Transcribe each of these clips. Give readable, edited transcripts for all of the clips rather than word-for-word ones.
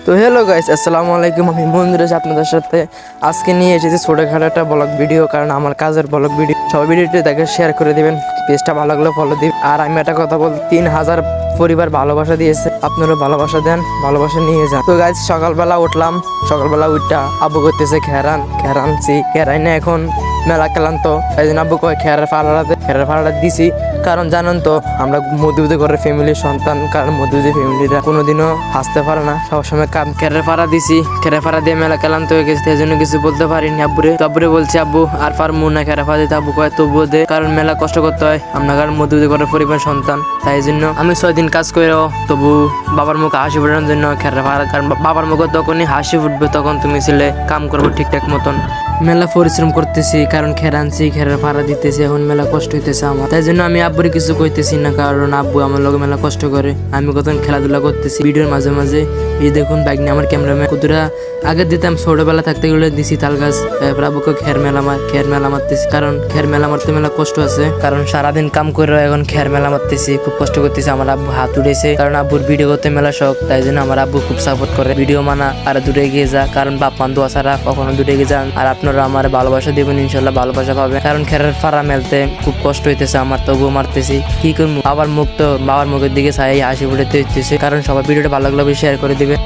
তো hello guys, আসসালামু আলাইকুম। আমি মন্দিরেশ আপনাদের সাথে আজকে নিয়ে এসেছি ছোটোখাটো একটা ব্লগ ভিডিও, কারণ আমার কাজের ব্লগ ভিডিও। সবাই ভিডিওটি তাকে শেয়ার করে দিবেন, পেজটা ভালো লাগলে ফলো দিবেন। আর আমি একটা কথা বল, 3000 পরিবার ভালোবাসা দিয়েছে, আপনারও ভালোবাসা দেন, ভালোবাসা নিয়ে যান। তো গাইস, সকালবেলা উঠলাম, সকালবেলা উঠটা আব্বু করতেছে খেরানছি খেরাই না এখন মেলা ক্লান্ত, এই জন্য আব্বু কয় খেয়ারের ফাড়াটা দিছি। কারণ জানেন তো আমরা মধ্যবিত্ত ঘরের ফ্যামিলির সন্তান, কারণ মধ্যবিত্ত ফ্যামিলিরা কোনোদিনও হাসতে পারে না, সবসময় কাম। খেরের ফাড়া দিছি, খেরের ফাড়া দিয়ে মেলা ক্লান্ত হয়ে গেছে, এই জন্য কিছু বলতে পারিনি আব্বুরে। তো আব্বুরে বলছি আব্বু আর পারমু না খেরে ফাড়া দিতে। আব্বু কয় তবুও দে, কারণ মেলা কষ্ট করতে হয়, আমরা কারণ মধ্যবিত্ত ঘরের পরিবার সন্তান, তাই জন্য আমি 6 দিন কাজ করেও তবু বাবার মুখে হাসি ফোটানোর জন্য খেরে ফাড়া। কারণ বাবার মুখে তখনই হাসি ফুটবে তখন তুমি ছেলে কাম করবো ঠিকঠাক মতন। মেলা পরিশ্রম করতেছি, কারণ খেরানছি, খেরের ভাড়া দিতেছি, এখন মেলা কষ্ট হইতেছে আমার, তাই জন্য আমি আব্বুরে কিছু কইতেছি না, কারণ আব্বু আমার লগে মেলা কষ্ট করে। আমি কত খেলাধুলা করতেছি ভিডিওর মাঝে মাঝে। এই দেখুন বাইক নিয়ে আমার ক্যামেরাম্যান কুতুরা আগে দিতাম, ছোটবেলা থাকতে গেলে দিছি তাল গাছ। তারপর আব্বুকে খের মেলা মারতেছি, কারণ খের মেলা মারতে মেলা কষ্ট আছে, কারণ সারাদিন কাম করে এখন খের মেলা মারতেছি, খুব কষ্ট করতেছি। আমার আব্বু হাত উঠেছে, কারণ আব্বুর ভিডিও করতে মেলা শখ, তাই জন্য আমার আব্বু খুব সাপোর্ট করে, ভিডিও মানা আর দূরে গিয়ে যা, কারণ বাপ মান দোয়া ছাড়া কখনো দূরে গিয়ে যান। আর আপনারা আমার ভালোবাসা দিবেন, ইনশাল্লাহ ভালোবাসা পাবেন। কারণ খেরের ফাড়া মেলতে খুব কষ্ট হইতেছে আমার, তবুও মারতেছি, কি করবো। বাবার মুখের দিকে ছাই হাসি ফুটাতে হইতেছে। কারণ সবাই ভিডিওটা ভালো লাগলে শেয়ার করে দিবে।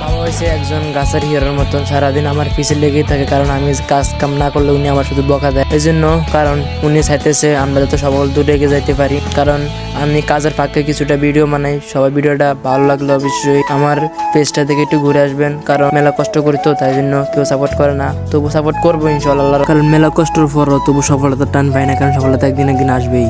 বাবা হয়েছে একজন গাছের হিরোর মতন, সারাদিন আমার পিছে লেগেই থাকে, কারণ আমি কাজ কাম না করলে উনি আমার শুধু বকা দেয়। এই জন্য কারণ উনি চাইতেছে আমরা যাতে সবাই দূরে এগিয়ে যাইতে পারি, কারণ আমি কাজের ফাঁকে কিছুটা ভিডিও বানাই। সবাই ভিডিওটা ভালো লাগলে অবশ্যই আমার পেজটা থেকে একটু ঘুরে আসবেন, কারণ মেলা কষ্ট করি তো, তাই জন্য কেউ সাপোর্ট করে না, তবু সাপোর্ট করবো ইনশাআল্লাহ। কারণ মেলা কষ্টের পরও তবু সফলতার টান পাই না, কারণ সফলতা একদিন আসবেই।